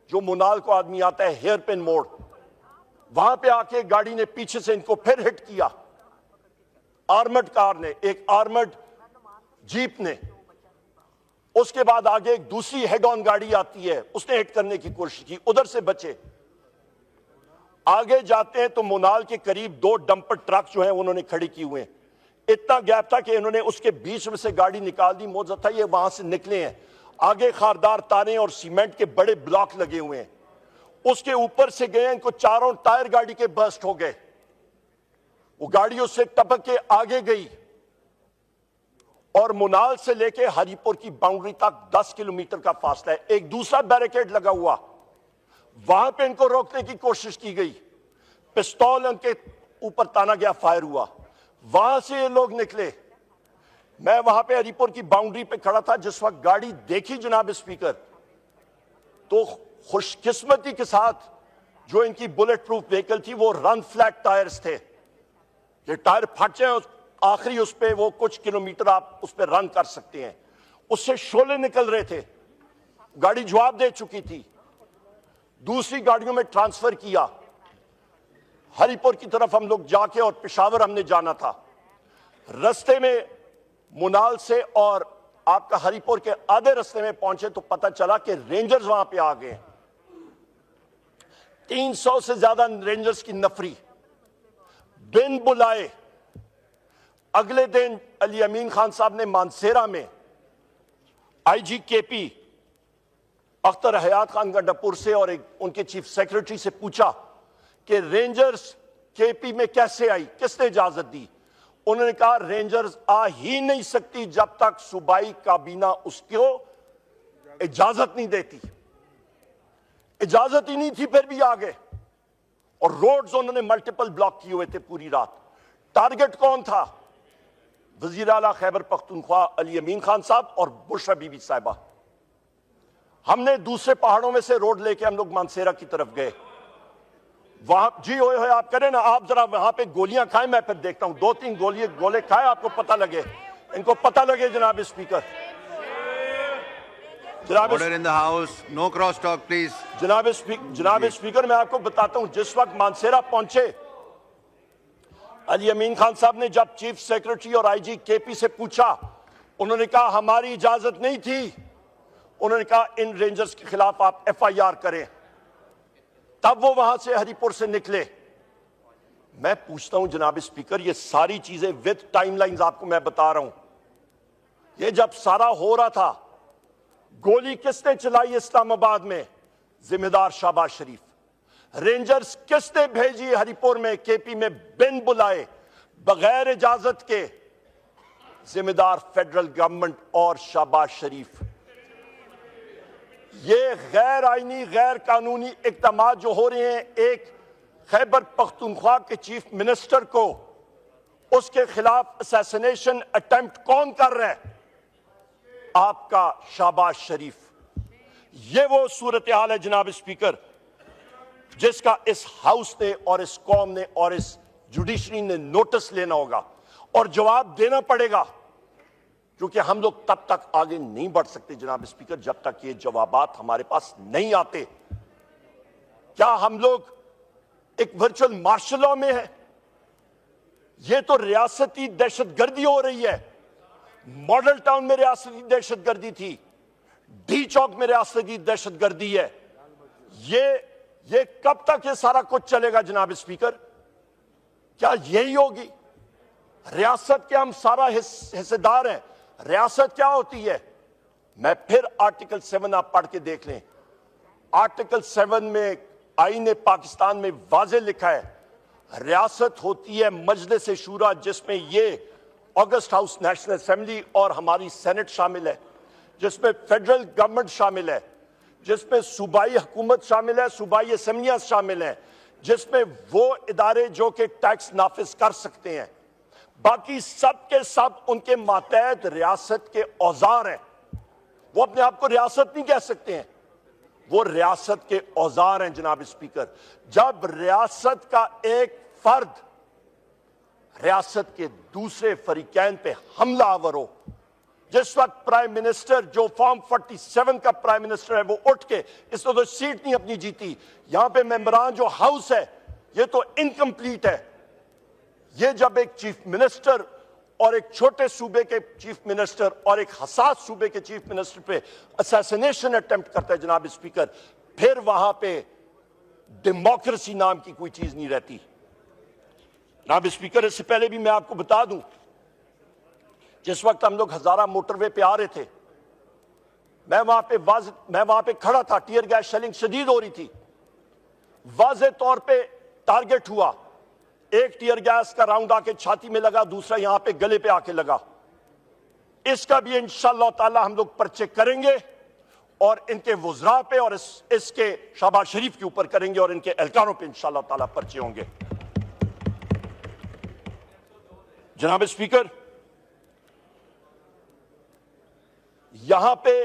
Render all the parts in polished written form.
जो मुनाल को आदमी आता है हेयर पिन मोड़, वहां पे आके गाड़ी ने पीछे से इनको फिर हिट किया, आर्मर्ड कार ने, एक आर्मर्ड जीप ने। उसके बाद आगे एक दूसरी हेड ऑन गाड़ी आती है, उसने हिट करने की कोशिश की, उधर से बचे। आगे जाते हैं तो मुनाल के करीब 2 डंपर ट्रक जो है उन्होंने खड़ी की हुए हैं। इतना गैप था कि इन्होंने उसके बीच में से गाड़ी निकाल दी। मौजूद था ये वहां से निकले हैं। आगे खारदार तारे और सीमेंट के बड़े ब्लॉक लगे हुए हैं, उसके ऊपर से गए, इनको चारों टायर गाड़ी के बर्स्ट हो गए। वो गाड़ी उससे टपक के आगे गई और मुनाल से लेके हरीपुर की बाउंड्री तक 10 किलोमीटर का फासला है। एक दूसरा बैरिकेड लगा हुआ, वहां पे इनको रोकने की कोशिश की गई, पिस्तौल उनके ऊपर ताना गया, फायर हुआ, वहां से ये लोग निकले। मैं वहां पे हरीपुर की बाउंड्री पे खड़ा था जिस वक्त गाड़ी देखी जनाब स्पीकर, तो खुशकिस्मती के साथ जो इनकी बुलेट प्रूफ व्हीकल थी वो रन फ्लैट टायर्स थे। ये टायर फट जाए आखिरी उस पे वो कुछ किलोमीटर आप उस पर रन कर सकते हैं, उससे शोले निकल रहे थे। गाड़ी जवाब दे चुकी थी, दूसरी गाड़ियों में ट्रांसफर किया। हरीपुर की तरफ हम लोग जाके और पेशावर हमने जाना था। रास्ते में मुनाल से और आपका हरीपुर के आधे रास्ते में पहुंचे तो पता चला कि रेंजर्स वहां पे आ गए। 300 से ज्यादा रेंजर्स की नफरी बिन बुलाए। अगले दिन अली अमीन खान साहब ने मानसेरा में आईजी केपी अख्तर हयात खान गंडापुर से और उनके चीफ सेक्रेटरी से पूछा कि रेंजर्स केपी में कैसे आई, किसने इजाजत दी। उन्होंने कहा रेंजर्स आ ही नहीं सकती जब तक सूबाई काबीना उसको इजाजत नहीं देती। इजाजत ही नहीं थी, फिर भी आ गए और रोड्स उन्होंने मल्टीपल ब्लॉक किए हुए थे पूरी रात। टारगेट कौन था? वजीर आला खैबर पख्तूनख्वा अली अमीन खान साहब और बुशरा बीबी साहिबा। हमने दूसरे पहाड़ों में से रोड लेके हम लोग मानसेरा की तरफ गए। वहां जी होए आप करें ना, आप जरा वहां पे गोलियां खाएं, मैं फिर देखता हूं। 2-3 गोले खाए, आपको पता लगे, इनको पता लगे। जनाब speaker, order in the house, no cross talk please. जनाब स्पीकर, मैं आपको बताता हूं, जिस वक्त मानसेरा पहुंचे अली अमीन खान साहब ने जब चीफ सेक्रेटरी और आईजी केपी से पूछा, उन्होंने कहा हमारी इजाजत नहीं थी। उन्होंने कहा इन रेंजर्स के खिलाफ आप एफआईआर करें। तब वो वहां से हरीपुर से निकले। मैं पूछता हूं जनाब स्पीकर, ये सारी चीजें विद टाइमलाइंस आपको मैं बता रहा हूं। ये जब सारा हो रहा था, गोली किसने चलाई इस्लामाबाद में? जिम्मेदार शाहबाज शरीफ। रेंजर्स किसने भेजी हरीपुर में केपी में बिन बुलाए, बगैर इजाजत के? जिम्मेदार फेडरल गवर्नमेंट और शाहबाज शरीफ। ये गैर आईनी गैर कानूनी इक़दामात जो हो रहे हैं, एक खैबर पख्तूनख्वा के चीफ मिनिस्टर को, उसके खिलाफ असैसिनेशन अटेम्प्ट कौन कर रहा है? आपका शाहबाज शरीफ। ये वो सूरत हाल है जनाब स्पीकर जिसका इस हाउस ने और इस कौम ने और इस जुडिशरी ने नोटिस लेना होगा और जवाब देना पड़ेगा, क्योंकि हम लोग तब तक आगे नहीं बढ़ सकते जनाब स्पीकर जब तक ये जवाबात हमारे पास नहीं आते। क्या हम लोग एक वर्चुअल मार्शल लॉ में है? ये तो रियासती दहशतगर्दी हो रही है। मॉडल टाउन में रियासती दहशतगर्दी थी, डी चौक में रियासती दहशतगर्दी है। ये कब तक ये सारा कुछ चलेगा जनाब स्पीकर? क्या यही होगी रियासत के? हम सारा हिस्सेदार हैं। रियासत क्या होती है? मैं फिर आर्टिकल 7 आप पढ़ के देख लें। आर्टिकल 7 में आईन पाकिस्तान में वाज़े लिखा है, रियासत होती है मजलिस शूरा, जिसमें ये ऑगस्ट हाउस नेशनल असेंबली और हमारी सेनेट शामिल है, जिसमें फेडरल गवर्नमेंट शामिल है, जिसमें सूबाई हुकूमत शामिल है, सूबाई असेंबलियां शामिल हैं, जिसमें वो इदारे जो कि टैक्स नाफिज कर सकते हैं। बाकी सब के सब उनके मातहत रियासत के औजार हैं। वो अपने आप को रियासत नहीं कह सकते हैं, वो रियासत के औजार हैं जनाब स्पीकर। जब रियासत का एक फर्द रियासत के दूसरे फरीकैन पे हमला आवर हो, जिस वक्त प्राइम मिनिस्टर जो फॉर्म 47 का प्राइम मिनिस्टर है वो उठ के इसने तो सीट नहीं अपनी जीती, यहां पे मेंबरान जो हाउस है ये तो इनकम्प्लीट है। ये जब एक चीफ मिनिस्टर और एक छोटे सूबे के चीफ मिनिस्टर और एक हसास सूबे के चीफ मिनिस्टर पे असैसिनेशन अटेम्प्ट करता है जनाब स्पीकर, फिर वहां पे डेमोक्रेसी नाम की कोई चीज नहीं रहती। जनाब स्पीकर, इससे पहले भी मैं आपको बता दूं, जिस वक्त हम लोग हजारा मोटरवे पे आ रहे थे, मैं वहां पे खड़ा था, टीयर गैस शेलिंग शदीद हो रही थी, वाज़े तौर पे टारगेट हुआ, एक टीयर गैस का राउंड आके छाती में लगा, दूसरा यहां पे गले पे आके लगा। इसका भी इंशाअल्लाह ताला हम लोग पर्चे करेंगे और इनके वुज़रा पे और इसके शहबाज शरीफ के ऊपर करेंगे और इनके एहलकारों पे इंशाअल्लाह ताला पर्चे होंगे। जनाब स्पीकर, यहां पे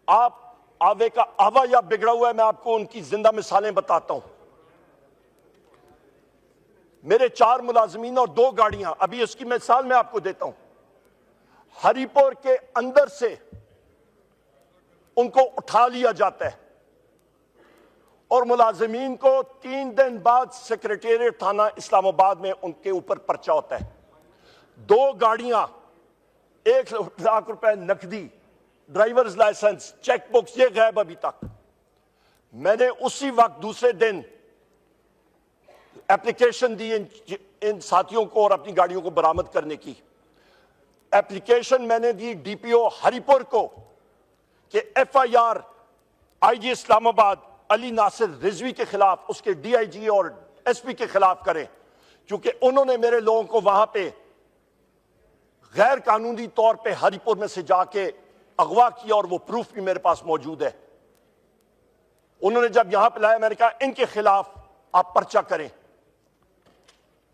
आप आवे का आवा या बिगड़ा हुआ है, मैं आपको उनकी जिंदा मिसालें बताता हूं। मेरे 4 मुलाजमीन और 2 गाड़ियां, अभी इसकी मिसाल मैं आपको देता हूं। हरिपुर के अंदर से उनको उठा लिया जाता है और मुलाजमीन को 3 दिन बाद सेक्रेटेरिएट थाना इस्लामाबाद में उनके ऊपर पर्चा होता है। 2 गाड़ियां, 1 लाख रुपए नकदी, ड्राइवर्स लाइसेंस, चेकबुक्स, ये गायब अभी तक। मैंने उसी वक्त दूसरे दिन एप्लीकेशन दी इन साथियों को और अपनी गाड़ियों को बरामद करने की। एप्लीकेशन मैंने दी डीपीओ हरिपुर को कि एफआईआर आईजी इस्लामाबाद अली नासिर रिजवी के खिलाफ, उसके डीआईजी और एसपी के खिलाफ करें, क्योंकि उन्होंने मेरे लोगों को वहां पे गैर कानूनी तौर पे हरिपुर में से जाके अगवा किया और वो प्रूफ भी मेरे पास मौजूद है। उन्होंने जब यहां पे लाया, मैंने कहा इनके खिलाफ आप पर्चा करें,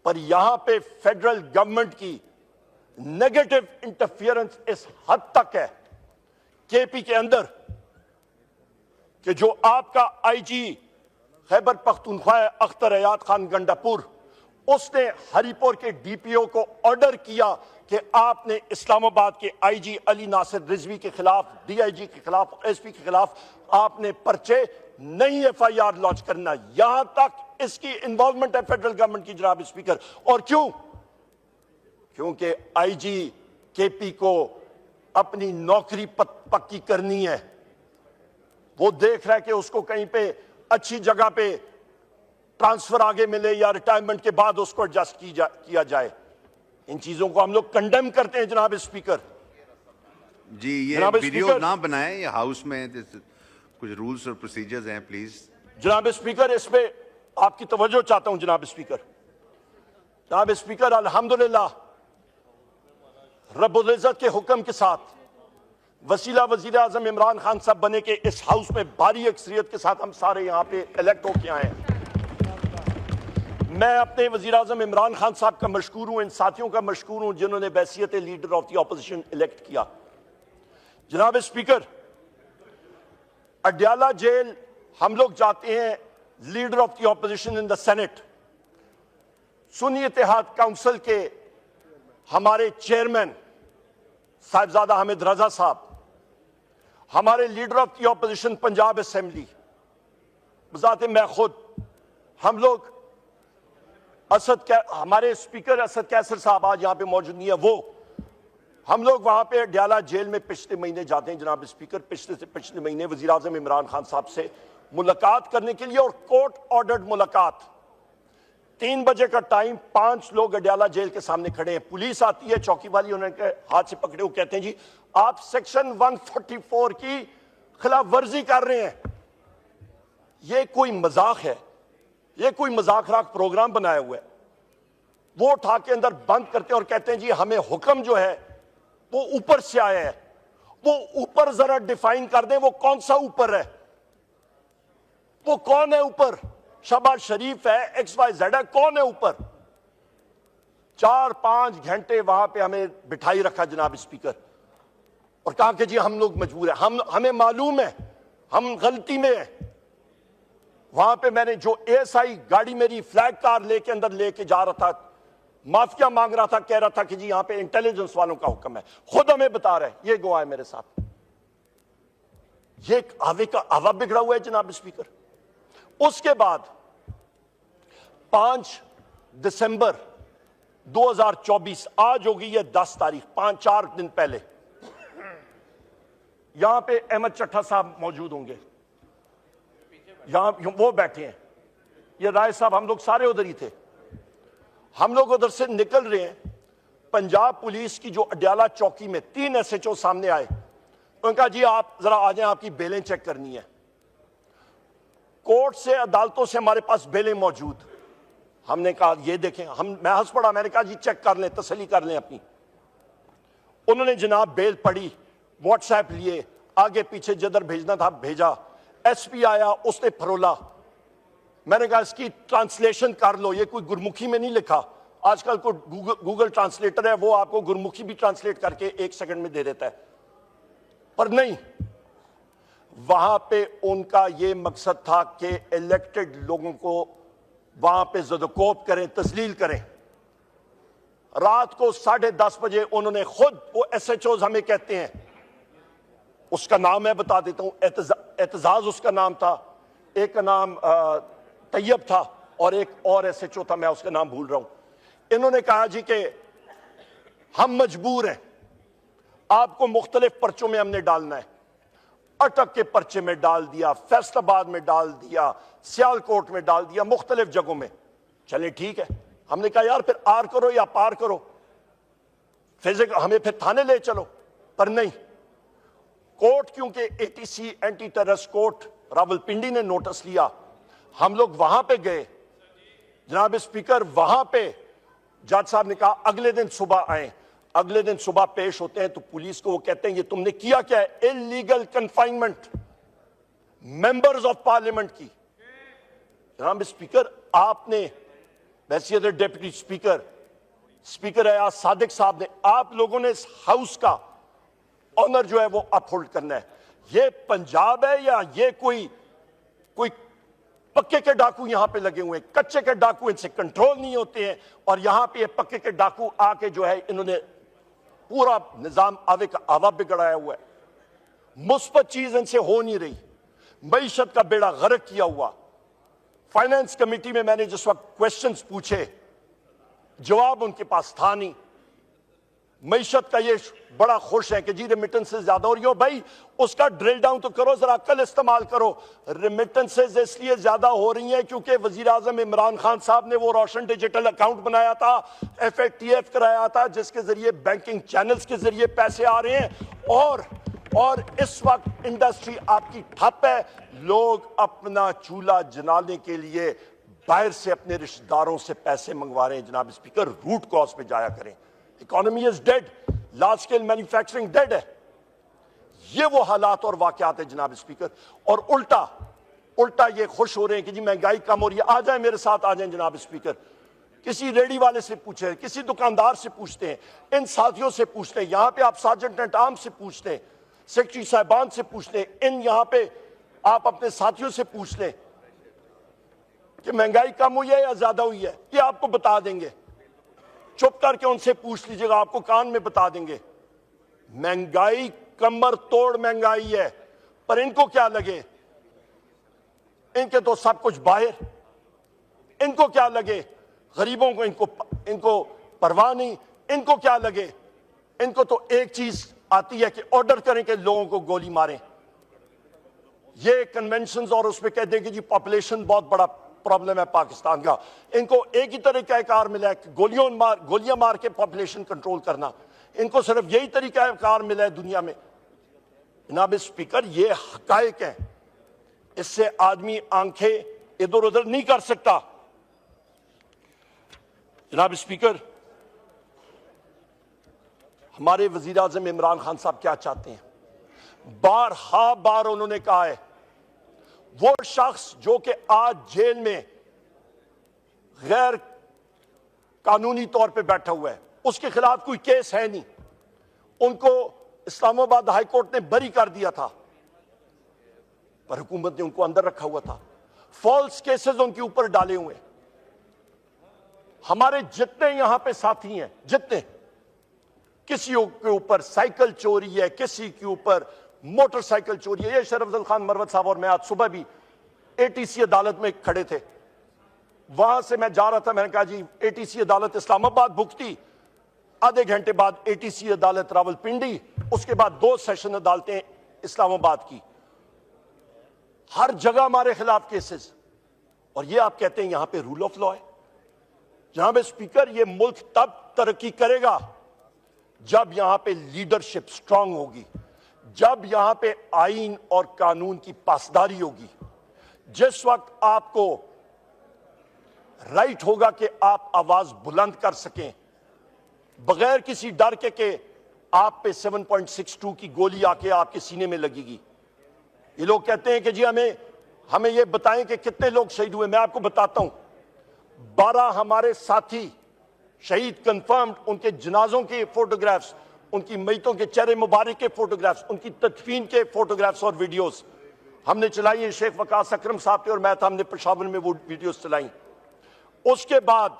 पर यहां पे फेडरल गवर्नमेंट की नेगेटिव इंटरफियरेंस इस हद तक है केपी के अंदर कि जो आपका आईजी खैबर पख्तूनख्वा अख्तर हयात खान गंडापुर, उसने हरिपुर के डीपीओ को ऑर्डर किया कि आपने इस्लामाबाद के आईजी अली नासिर रिजवी के खिलाफ, डीआईजी के खिलाफ, एसपी के खिलाफ आपने पर्चे नहीं एफआईआर लॉन्च करना। यहां तक इसकी इन्वॉल्वमेंट है फेडरल गवर्नमेंट की जनाब स्पीकर। और क्यों? क्योंकि आईजी केपी को अपनी नौकरी पक्की करनी है। वो देख रहा है कि उसको कहीं पे अच्छी जगह पे ट्रांसफर आगे मिले या रिटायरमेंट के बाद उसको एडजस्ट किया जाए। इन चीजों को हम लोग कंडेम करते हैं जनाब स्पीकर। जी, ये वीडियो ना बनाएं, ये हाउस में कुछ रूल्स और प्रोसीजर्स हैं, प्लीज। जनाब स्पीकर, इस पे आपकी तवज्जो चाहता हूं जनाब स्पीकर। जनाब स्पीकर, अल्हम्दुलिल्लाह रब्बुल इज्जत के हुक्म के साथ वसीला वजीर आजम इमरान खान साहब बने के इस हाउस में भारी अक्सरियत के साथ हम सारे यहां पे इलेक्ट होके आए हैं। मैं अपने वजीर आजम इमरान खान साहब का मशकूर हूं, इन साथियों का मशकूर हूं जिन्होंने बैसियत leader of the opposition elect किया। जनाब स्पीकर, अडयाला जेल हम लोग जाते हैं, leader of the opposition in the Senate, Sunni Ittehad council के हमारे चेयरमैन साहिबजादा हामिद रजा साहब, हमारे leader of the opposition Punjab assembly, बजाते मैं खुद, हम लोग हमारे स्पीकर असद कैसर साहब आज यहां पे मौजूद नहीं है, वो हम लोग वहां पे अडयाला जेल में पिछले महीने जाते हैं जनाब स्पीकर। पिछले महीने वजीर आजम इमरान खान साहब से मुलाकात करने के लिए, और कोर्ट ऑर्डर्ड मुलाकात। 3 बजे का टाइम, 5 लोग अडयाला जेल के सामने खड़े हैं, पुलिस आती है, चौकी वाली उन्होंने हाथ से पकड़े, वो कहते हैं जी आप सेक्शन 144 की खिलाफ वर्जी कर रहे हैं। ये कोई मजाक है? ये कोई मजाक प्रोग्राम बनाया हुआ है? वो उठा के अंदर बंद करते हैं और कहते हैं जी हमें हुक्म जो है वो ऊपर से आया है। वो ऊपर जरा डिफाइन कर दें, वो कौन सा ऊपर है? वो कौन है ऊपर? शहबाज शरीफ है, XYZ है, कौन है ऊपर? 4-5 घंटे वहां पे हमें बिठाई रखा जनाब स्पीकर, और कहा कि जी हम लोग मजबूर हैं, हमें मालूम है हम गलती में है। वहां पे मैंने जो ASI गाड़ी मेरी फ्लैग कार लेके अंदर लेके जा रहा था, माफिया मांग रहा था, कह रहा था कि जी यहां पे इंटेलिजेंस वालों का हुक्म है, खुद हमें बता रहे हैं, ये गवाह है मेरे साथ। ये एक आवे का आवा बिगड़ा हुआ है जनाब स्पीकर। उसके बाद 5 दिसंबर 2024, आज होगी ये 10 तारीख, 4 दिन पहले, यहां पे अहमद चट्टा साहब मौजूद होंगे, यहां वो बैठे हैं, ये राय साहब, हम लोग सारे उधर ही थे। हम लोग उधर से निकल रहे हैं, पंजाब पुलिस की जो अडयाला चौकी में 3 SHO सामने आए, उन्होंने कहा जी आप जरा आ जाएं, आपकी बेलें चेक करनी है। कोर्ट से, अदालतों से हमारे पास बेलें मौजूद। हमने कहा ये देखें, मैं हंस पड़ा, मैंने कहा जी चेक कर लें, तसल्ली कर लें अपनी। उन्होंने जनाब बेल पढ़ी, व्हाट्सएप लिए, आगे पीछे जिधर भेजना था भेजा। SP आया, उसने फरोला। मैंने कहा इसकी ट्रांसलेशन कर लो, ये कोई गुरमुखी में नहीं लिखा, आजकल को गूगल ट्रांसलेटर है, वो आपको गुरमुखी भी ट्रांसलेट करके 1 सेकंड में दे देता है। पर नहीं, वहां पे उनका ये मकसद था कि इलेक्टेड लोगों को वहां पे ज़दकोब करें, तस्लील करें। रात को 10:30 बजे उन्होंने खुद, वो SHOs हमें कहते हैं, उसका नाम मैं बता देता हूं, एतजाज उसका नाम था, एक का नाम तैयब था और एक और SHO था, मैं उसका नाम भूल रहा हूं। इन्होंने कहा जी कि हम मजबूर हैं, आपको मुख्तलिफ पर्चों में हमने डालना है। अटक के पर्चे में डाल दिया, फैसलाबाद में डाल दिया, सियालकोट में डाल दिया, मुख्तलिफ जगहों में। चले ठीक है, हमने कहा यार फिर आर करो या पार करो, फिजिकल हमें फिर थाने ले चलो, पर नहीं। कोर्ट, क्योंकि ATC anti terrorist court Rawalpindi ने नोटिस लिया, हम लोग वहां पे गए। जनाब स्पीकर, वहां पे जज साहब ने कहा अगले दिन सुबह आए। अगले दिन सुबह पेश होते हैं तो पुलिस को वो कहते हैं ये तुमने किया क्या है? Illegal confinement members of parliament की। जनाब स्पीकर, आपने वैसे डेप्यूटी स्पीकर है आज सादिक साहब ने, आप लोगों ने इस हाउस का ऑनर जो है वो अपहोल्ड करना है। ये पंजाब है या ये कोई पक्के के डाकू यहां पे लगे हुए हैं? कच्चे के डाकू इनसे कंट्रोल नहीं होते हैं, और यहां पे पक्के के डाकू आके जो है इन्होंने पूरा निजाम आवे का आवा बिगड़ाया हुआ है। मुस्बत चीज इनसे हो नहीं रही, मईशत का बेड़ा गर्क किया हुआ। फाइनेंस कमेटी में मैंने जिस वक्त क्वेश्चंस पूछे, जवाब उनके पास था नहीं। मईशत का ये बड़ा खुश है कि जी रेमिटेंसेस ज्यादा हो रही हो। भाई उसका ड्रिल डाउन तो करो, जरा अक्ल इस्तेमाल करो। रेमिटेंसेस इसलिए ज्यादा हो रही हैं क्योंकि वजीर आजम इमरान खान साहब ने वो रोशन डिजिटल अकाउंट बनाया था, FATF कराया था, जिसके जरिए बैंकिंग चैनल्स के जरिए पैसे आ रहे हैं। और इस वक्त इंडस्ट्री आपकी ठप है। लोग अपना चूल्हा जलाने के लिए बाहर से अपने रिश्तेदारों से पैसे मंगवा रहे हैं। जनाब स्पीकर, रूट कॉज पे जाया करें। Economy is dead, large scale manufacturing dead है। ये वो हालात और वाकयात है जनाब स्पीकर। और उल्टा ये खुश हो रहे हैं कि जी महंगाई कम हो रही है। आ जाए मेरे साथ, आ जाए जनाब स्पीकर। किसी रेडी वाले से पूछे, किसी दुकानदार से पूछते हैं, इन साथियों से पूछते हैं, यहां पे आप सार्जेंट एट आर्म से पूछते हैं, सेक्रेटरी साहिबान से पूछते हैं, इन यहां पे आप अपने साथियों से पूछ लें कि महंगाई कम हुई है या ज्यादा हुई है, ये आपको बता देंगे। चुप करके उनसे पूछ लीजिएगा, आपको कान में बता देंगे। महंगाई कमर तोड़ महंगाई है, पर इनको क्या लगे? इनके तो सब कुछ बाहर, इनको क्या लगे? गरीबों को इनको परवाह नहीं। इनको क्या लगे? इनको तो एक चीज आती है कि ऑर्डर करें कि लोगों को गोली मारें। ये कन्वेंशंस और उसमें कह दें कि जी पॉपुलेशन बहुत बड़ा प्रॉब्लम है पाकिस्तान का। इनको एक ही तरीका कार मिला है कि गोलियां मार के पॉपुलेशन कंट्रोल करना। इनको सिर्फ यही तरीका कार मिला है दुनिया में। जनाब स्पीकर, ये हकायक है, इससे आदमी आंखें इधर उधर नहीं कर सकता। जनाब स्पीकर, हमारे वजीर आजम इमरान खान साहब क्या चाहते हैं? बार उन्होंने कहा है, वो शख्स जो कि आज जेल में गैर कानूनी तौर पे बैठा हुआ है, उसके खिलाफ कोई केस है नहीं, उनको इस्लामाबाद हाई कोर्ट ने बरी कर दिया था, पर हुकूमत ने उनको अंदर रखा हुआ था। फॉल्स केसेस उनके ऊपर डाले हुए। हमारे जितने यहां पे साथी हैं, जितने, किसी के ऊपर साइकिल चोरी है, किसी के ऊपर मोटरसाइकिल चोरी है। ये शरफ अफजल खान मरवत साहब और मैं आज सुबह भी एटीसी अदालत में खड़े थे। वहां से मैं जा रहा था, मैंने कहा जी एटीसी अदालत इस्लामाबाद भुगती, आधे घंटे बाद एटीसी अदालत रावलपिंडी, उसके बाद 2 सेशन अदालतें इस्लामाबाद की। हर जगह हमारे खिलाफ केसेस, और ये आप कहते हैं यहां पे रूल ऑफ लॉ है। जनाब स्पीकर, ये मुल्क तब तरक्की करेगा जब यहां पे लीडरशिप स्ट्रांग होगी, जब यहां पे आईन और कानून की पासदारी होगी। जिस वक्त आपको राइट होगा कि आप आवाज बुलंद कर सकें बगैर किसी डर के आप पे 7.62 की गोली आके आपके सीने में लगेगी। ये लोग कहते हैं कि जी हमें ये बताएं कि कितने लोग शहीद हुए। मैं आपको बताता हूं, 12 हमारे साथी शहीद कंफर्म्ड, उनके जनाजों के फोटोग्राफ्स, उनकी मैतों के चेहरे मुबारक के फोटोग्राफ्स, उनकी तदफीन के फोटोग्राफ्स और वीडियोस हमने चलाई हैं। शेख वकास अकरम साहब थे और मैं था, हमने पेशावर में वो वीडियोस चलाई। उसके बाद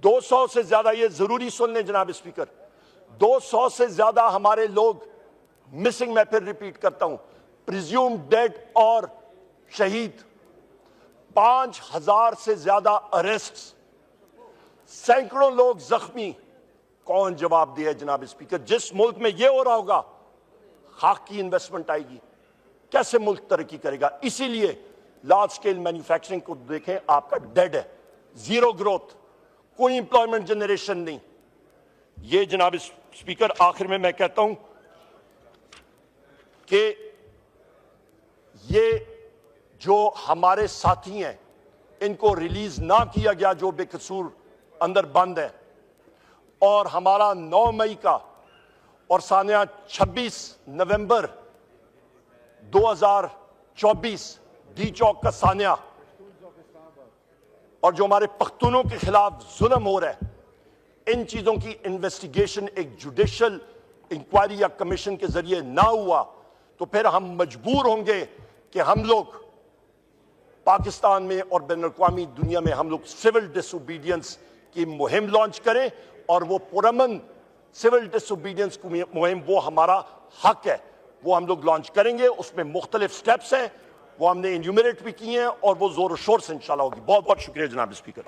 200 से ज्यादा, ये जरूरी सुन लें जनाब स्पीकर, 200 से ज्यादा हमारे लोग मिसिंग, मैं फिर रिपीट करता हूं, प्रिज्यूम डेड और शहीद, 5000 से ज्यादा अरेस्ट, सैकड़ों लोग जख्मी। कौन जवाब दिया जनाब स्पीकर? जिस मुल्क में यह हो रहा होगा, खाक की इन्वेस्टमेंट आएगी, कैसे मुल्क तरक्की करेगा? इसीलिए लार्ज स्केल मैन्युफैक्चरिंग को देखें, आपका डेड है, जीरो ग्रोथ, कोई इंप्लॉयमेंट जनरेशन नहीं। ये जनाब स्पीकर, आखिर में मैं कहता हूं कि ये जो हमारे साथी हैं, इनको रिलीज ना किया गया जो बेकसूर अंदर बंद है, और हमारा 9 मई का और सानिया 26 नवंबर 2024 डी चौक का सानिया, और जो हमारे पख्तूनों के खिलाफ जुल्म हो रहा है, इन चीजों की इन्वेस्टिगेशन एक जुडिशियल इंक्वायरी या कमीशन के जरिए ना हुआ तो फिर हम मजबूर होंगे कि हम लोग पाकिस्तान में और बैनुल-अक़वामी दुनिया में हम लोग सिविल डिसोबीडियंस की मुहिम लॉन्च करें, और वो पुरअमन सिविल डिसोबीडियंस मुहिम, वो हमारा हक है, वो हम लोग लॉन्च करेंगे। उसमें मुख्तलिफ स्टेप्स हैं, वो हमने इन्यूमरेट भी किए हैं, और वो जोर शोर से इंशाल्लाह होगी। बहुत बहुत शुक्रिया जनाब स्पीकर।